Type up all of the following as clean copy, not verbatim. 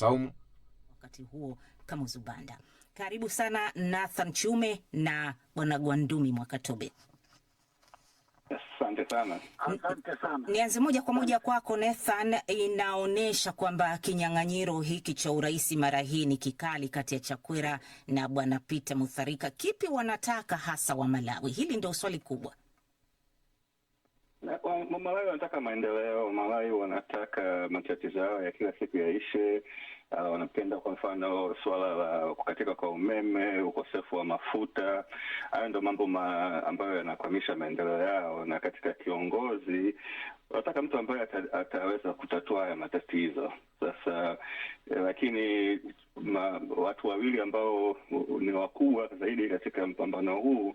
Saumu. Wakati huo kama Zubanda. Karibu sana Nathan Chume na Bwana Gwandumi Mwakatobe. Asante sana. Asante sana. Nianze moja kwa moja kwako Nathan. Inaonesha kwamba kinyang'anyiro hiki cha urais mara hii ni kikali kati ya Chakwera na Bwana Peter Mutharika. Kipi wanataka hasa wa Malawi? Hili ndio swali kubwa. Malawi wanataka maendeleo. Malawi wanataka matatizo yao ya kila siku yaishe. Wanapenda kwa mfano swala la kukatika kwa umeme, ukosefu wa mafuta. Hayo ndio mambo ambayo yanakwamisha maendeleo yao, na katika kiongozi wanataka mtu ambaye ataweza kutatua haya matatizo. Sasa lakini watu wawili ambao ni wakubwa zaidi katika mpambano huu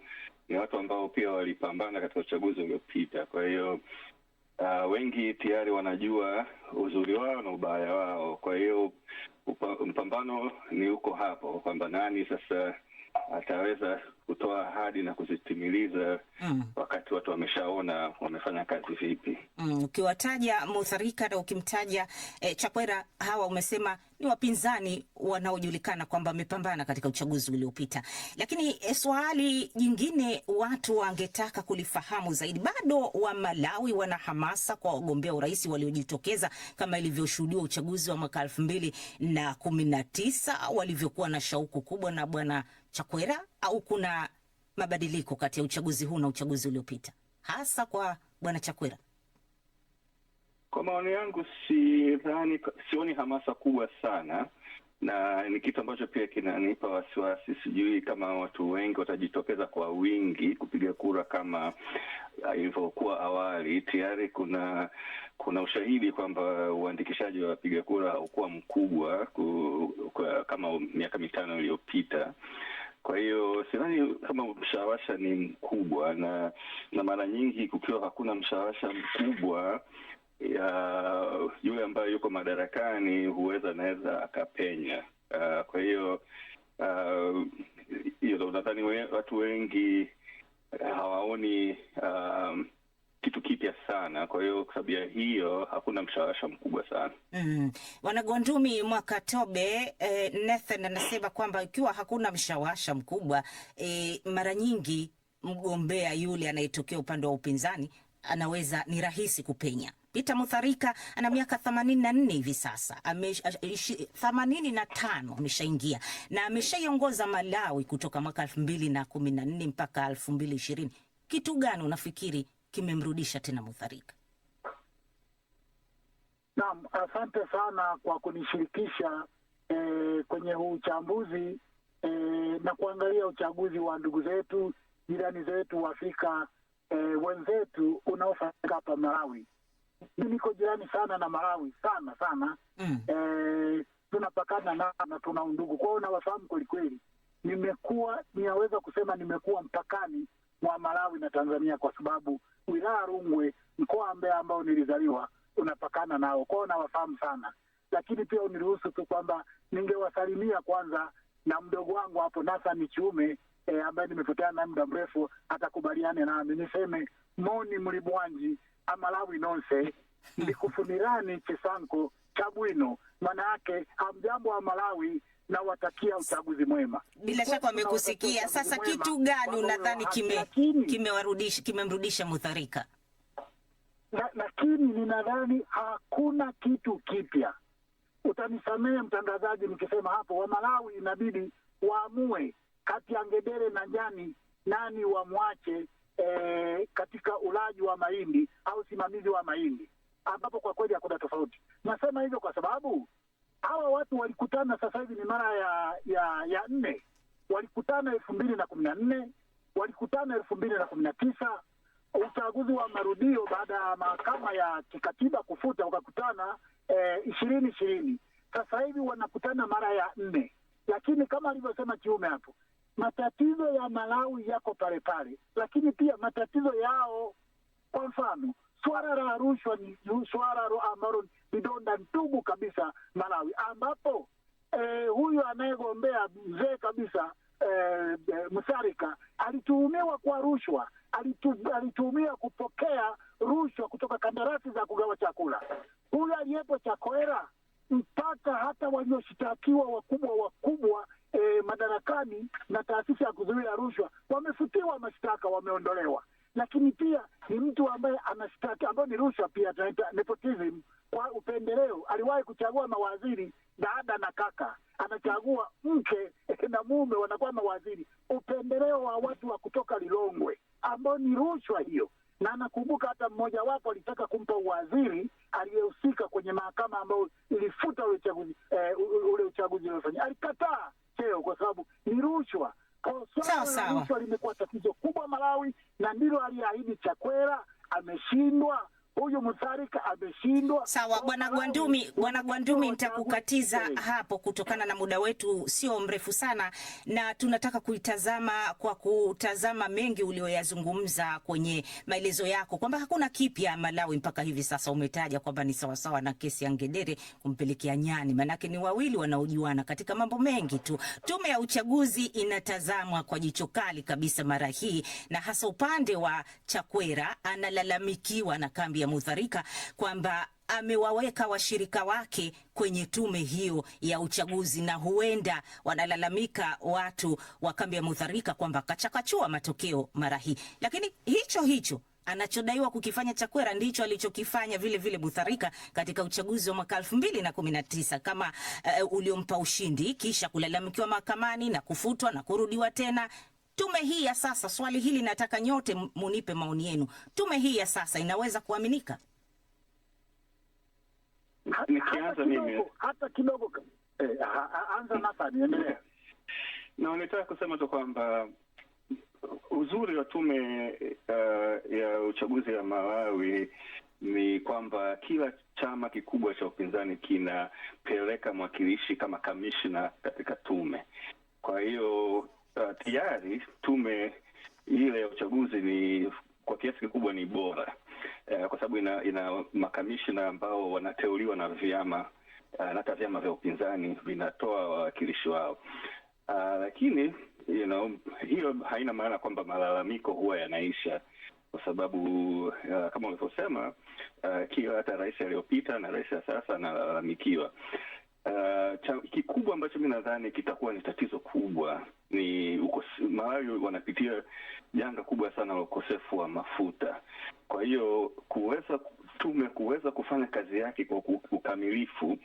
ni watu ambao pia walipambana katika uchaguzi uliopita. Kwa hiyo wengi tayari wanajua uzuri wao na ubaya wao. Kwa hiyo mpambano ni uko hapo kwamba nani sasa ataweza kutoa ahadi na kuzitimiliza wakati watu wameshaona wamefanya kazi vipi. Ukiwataja Mutharika na ukimtaja Chakwera, hawa umesema ni wapinzani wanaojulikana kwamba wamepambana katika uchaguzi uliopita. Lakini swali jingine watu wangetaka kulifahamu zaidi, bado wa Malawi wana hamasa kwa wagombea urais waliojitokeza kama ilivyoshuhudiwa uchaguzi wa mwaka 2019 walivyokuwa na shauku kubwa na Bwana Chakwera, au kuna mabadiliko kati ya uchaguzi huu na uchaguzi uliopita hasa kwa Bwana Chakwera? Kwa maoni yangu sioni hamasa kubwa sana, na ni kitu ambacho pia kinanipa wasiwasi. Sijui kama watu wengi watajitokeza kwa wingi kupiga kura kama ilivyokuwa awali. Tayari kuna ushahidi kwamba uandikishaji wa wapiga kura haukuwa mkubwa kama miaka 5 iliyopita. Kwa hiyo sidhani kama mshawasha ni mkubwa, na mara nyingi kukiwa hakuna mshawasha mkubwa yule ambaye yuko madarakani huweza anaweza akapenya. Kwa hiyo nadhani watu wengi hawaoni kitu kipya sana. Kwa hiyo kwa sababu ya hiyo hakuna mshawasha mkubwa sana. Bwana Gwandumi Mwakatobe, Nathan anasema kwamba ikiwa hakuna mshawasha mkubwa, mara nyingi mgombea yule anayetokea upande wa upinzani ni rahisi kupenya. Peter Mutharika ana miaka 84 hivi sasa, 85 ameshaingia na ameshaiongoza Malawi kutoka mwaka 2014 mpaka 2020. Kitu gani unafikiri kimemrudisha tena Mutharika? Naam, asante sana kwa kunishirikisha kwenye huu uchambuzi na kuangalia uchaguzi wa ndugu zetu, jirani zetu wa Afrika wenzetu unaofanyika hapa Malawi. Niko jirani sana na Malawi sana. Tunapakana na tuna undugu. Kwa hiyo nawafahamu kweli kweli. Ninaweza kusema nimekuwa mpakani mwa Malawi na Tanzania, kwa sababu wilaya Rungwe, mkoa ambao nilizaliwa, unapakana nao. Kwa hiyo nawafahamu sana. Lakini pia uniruhusu tu kwamba ningewasalimia kwanza na mdogo wangu hapo Nathan Chume ambaye nimepotana naye muda mrefu, atakubaliane nami. Niseme moni mlibwanji Amalawi nonse ndikufunirani chisanko chabwino. Maana yake hamjambo wa Malawi na watakia uchaguzi mwema. Bila shaka wamekusikia. Sasa kitu gani unadhani kimemrudisha Mutharika? Lakini ninadhani hakuna kitu kipya. Utanisamehe mtangazaji nikisema hapo, wa Malawi inabidi waamue kati ya ngedere na njani nani wamwache katika ulaji wa mahindi au simamizi wa mahindi, ambapo kwa kweli hakuna tofauti. Nasema hivyo kwa sababu hawa watu walikutana, sasa hivi ni mara ya 4. Walikutana 2014, walikutana 2019, uchaguzi wa marudio baada ya mahakama ya kikatiba kufuta, wakakutana 2020. Sasa hivi wanakutana mara ya 4. Lakini kama alivyosema Kiume hapo, matatizo ya Malawi yako pale pale, lakini pia matatizo yao, kwa mfano swala la rushwa ni swala ambalo ni donda ndugu kabisa Malawi, ambapo huyu anayegombea mzee kabisa Mutharika alituhumiwa kwa rushwa, alituhumiwa kupokea rushwa kutoka kandarasi za kugawa chakula. Huyu aliyepo Chakwera mpaka hata walioshtakiwa wakubwa madarakani na taasisi ya kuzuia rushwa wamefutiwa mashtaka, wameondolewa. Lakini pia ni mtu ambaye anashtaki, ambayo ni rushwa pia, tunaita nepotism, kwa upendeleo. Aliwahi kuchagua mawaziri dada na kaka, anachagua mke na mume wanakuwa mawaziri. Upendeleo wa watu wa kutoka Lilongwe, ambao ni rushwa hiyo. Na nakumbuka hata mmoja wapo alitaka kumpa uwaziri aliyehusika kwenye mahakama ambayo ilifuta ule uchaguzi uliofanyika. Alikataa cheo kwa sababu ni rushwa. Swala la rushwa limekuwa tatizo kubwa Malawi, na ndilo aliahidi Chakwera. Ameshindwa. Huyu Mutharika ameshindwa. Sawa, Bwana Gwandumi, nitakukatiza hapo kutokana na muda wetu sio mrefu sana, na tunataka kuitazama kwa kutazama mengi ulioyazungumza kwenye maelezo yako kwamba hakuna kipya Malawi mpaka hivi sasa. Umetaja kwamba ni sawasawa na kesi ya Ngedere kumpelekea nyani, manake ni wawili wanaojuana katika mambo mengi tu. Tume ya uchaguzi inatazamwa kwa jicho kali kabisa mara hii, na hasa upande wa Chakwera analalamikiwa na kambi ya Mutharika kwamba amewaweka washirika wake kwenye tume hiyo ya uchaguzi, na huenda wanalalamika watu wa kambi ya Mutharika kwamba kachakachua matokeo mara hii. Lakini hicho anachodaiwa kukifanya Chakwera ndicho alichokifanya vile vile Mutharika katika uchaguzi wa mwaka 2019 kama uliompa ushindi, kisha kulalamikiwa mahakamani na kufutwa na kurudiwa tena. Tume hii ya sasa, swali hili nataka nyote munipe maoni yenu. Tume hii ya sasa inaweza kuaminika? Nikianza mimi hata kidogo, anza Nathan, endelea. Na nataka kusema tu kwamba uzuri wa tume ya uchaguzi ya Malawi ni kwamba kila chama kikubwa cha upinzani kinapeleka mwakilishi kama kamishna katika tume. Kwa hiyo tayari tume ile ya uchaguzi ni kwa kiasi kikubwa ni bora, kwa sababu ina makamishna ambao wanateuliwa na vyama, na hata vyama vya upinzani vinatoa wawakilishi wao. Lakini hiyo haina maana kwamba malalamiko huwa yanaisha, kwa sababu kama ulivyosema, kila hata rais aliyopita na rais sasa analalamikiwa. Kikubwa ambacho mimi nadhani kitakuwa ni tatizo kubwa ni Malawi wanapitia janga kubwa sana la ukosefu wa mafuta. Kwa hiyo tume kuweza kufanya kazi yake kwa ukamilifu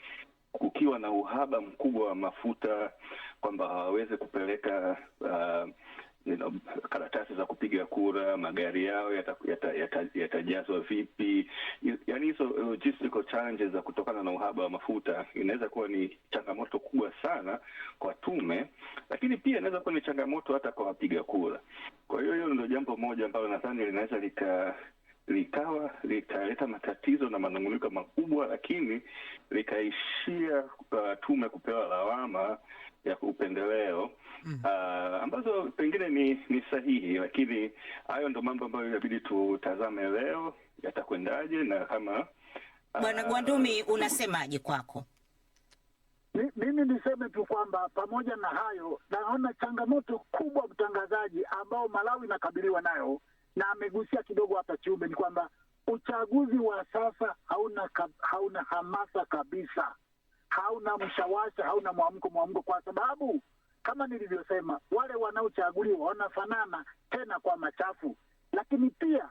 kukiwa na uhaba mkubwa wa mafuta, kwamba hawawezi kupeleka karatasi za kupiga kura, magari yao yatajazwa vipi, yani hizo logistical challenges za kutokana na uhaba wa mafuta inaweza kuwa ni changamoto kubwa sana kwa tume, lakini pia inaweza kuwa ni changamoto hata kwa wapiga kura. Kwa hiyo ndio jambo moja ambalo nadhani linaweza likaleta matatizo na manunguniko makubwa, lakini likaishia tume kupewa lawama ya upendeleo ambazo pengine ni sahihi, lakini hayo ndo mambo ambayo inabidi tutazame leo yatakwendaje. Na kama Bwana Gwandumi, unasemaje kwako? Mimi niseme tu kwamba pamoja na hayo, naona changamoto kubwa mtangazaji ambao Malawi inakabiliwa nayo, na amegusia kidogo hapa Chube, ni kwamba uchaguzi wa sasa hauna hamasa kabisa, hauna mshawasha, hauna mwamko, kwa sababu kama nilivyosema, wale wanaochaguliwa wanafanana tena kwa machafu. Lakini pia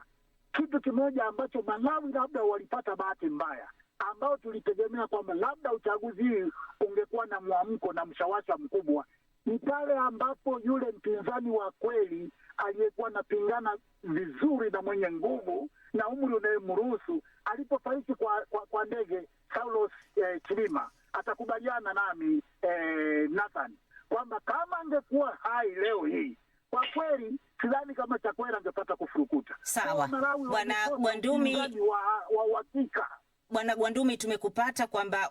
kitu kimoja ambacho Malawi labda walipata bahati mbaya, ambao tulitegemea kwamba labda uchaguzi hii ungekuwa na mwamko na mshawasha mkubwa, ni pale ambapo yule mpinzani wa kweli aliyekuwa anapingana vizuri na mwenye nguvu na umri unayemruhusu alipofariki kwa ndege, Saulos Chilima. Atakubaliana nami Nathan kwamba kama angekuwa hai leo hii, kwa kweli sidhani kama Chakwera angepata kufurukuta. Sawa, Bwana Gwandumi, wa uhakika. Bwana Gwandumi, tumekupata kwamba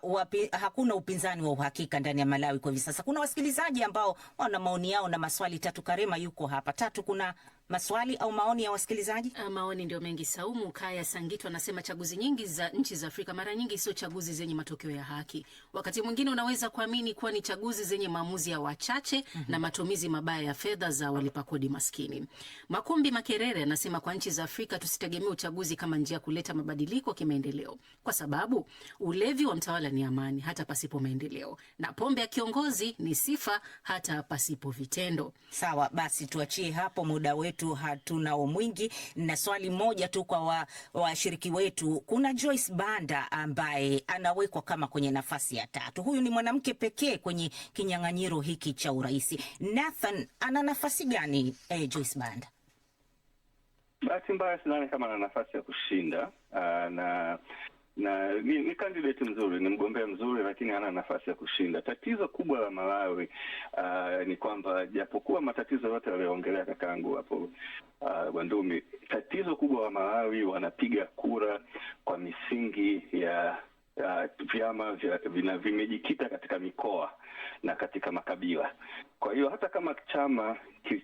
hakuna upinzani wa uhakika ndani ya Malawi kwa hivi sasa. Kuna wasikilizaji ambao wana maoni yao na maswali. Tatu Karema yuko hapa. Tatu, kuna maswali au maoni ya wasikilizaji? Maoni ndio mengi. Saumu Kaya Sangito anasema chaguzi nyingi za nchi za Afrika mara nyingi sio chaguzi zenye matokeo ya haki. Wakati mwingine unaweza kuamini kuwa ni chaguzi zenye maamuzi ya wachache na matumizi mabaya ya fedha za walipa kodi maskini. Makumbi Makerere anasema kwa nchi za Afrika tusitegemee uchaguzi kama njia kuleta mabadiliko kimaendeleo, kwa sababu ulevi wa mtawala ni amani hata pasipo maendeleo, na pombe ya kiongozi ni sifa hata pasipo vitendo. Sawa, basi tuachie hapo, muda wetu hatunao mwingi, na swali moja tu kwa washiriki wetu. Kuna Joyce Banda ambaye anawekwa kama kwenye nafasi ya tatu. Huyu ni mwanamke pekee kwenye kinyang'anyiro hiki cha urais. Nathan, ana nafasi gani Joyce Banda? Bahati mbaya sidhani kama ana nafasi ya kushinda. Na ni candidate mzuri, ni mgombea mzuri, lakini hana nafasi ya kushinda. Tatizo kubwa la Malawi ni kwamba japokuwa matatizo yote aliyoongelea kakaangu hapo Gwandumi, tatizo kubwa la Malawi wanapiga kura kwa misingi ya vyama vimejikita katika mikoa na katika makabila. Kwa hiyo hata kama chama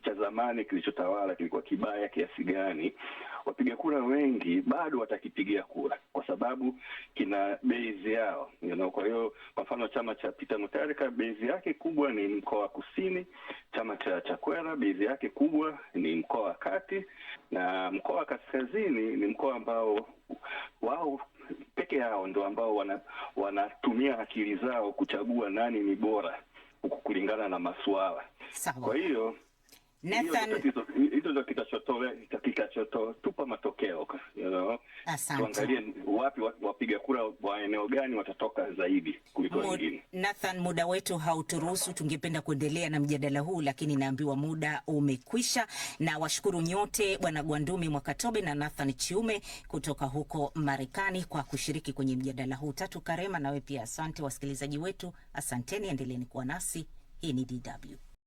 cha zamani kilichotawala kilikuwa kibaya kiasi gani, wapiga kura wengi bado watakipigia kura kwa sababu kina base yao, Kwa hiyo kwa mfano chama cha Peter Mutharika base yake kubwa ni mkoa wa Kusini, chama cha Chakwera base yake kubwa ni mkoa wa Kati, na mkoa wa Kaskazini ni mkoa ambao wao peke yao ndio ambao wanatumia akili zao kuchagua nani ni bora kulingana na masuala. Kwa hiyo hizo ndio kitachotupa matokeo, tuangalie wapi wapiga kura wa eneo gani watatoka zaidi kuliko wengine. Nathan, muda wetu hauturuhusu, tungependa kuendelea na mjadala huu lakini naambiwa muda umekwisha. Na washukuru nyote, Bwana Gwandumi Mwakatobe na Nathan Chiume kutoka huko Marekani kwa kushiriki kwenye mjadala huu. Tatu Karema, nawe pia asante. Wasikilizaji wetu asanteni, endeleeni kuwa nasi. Hii ni DW.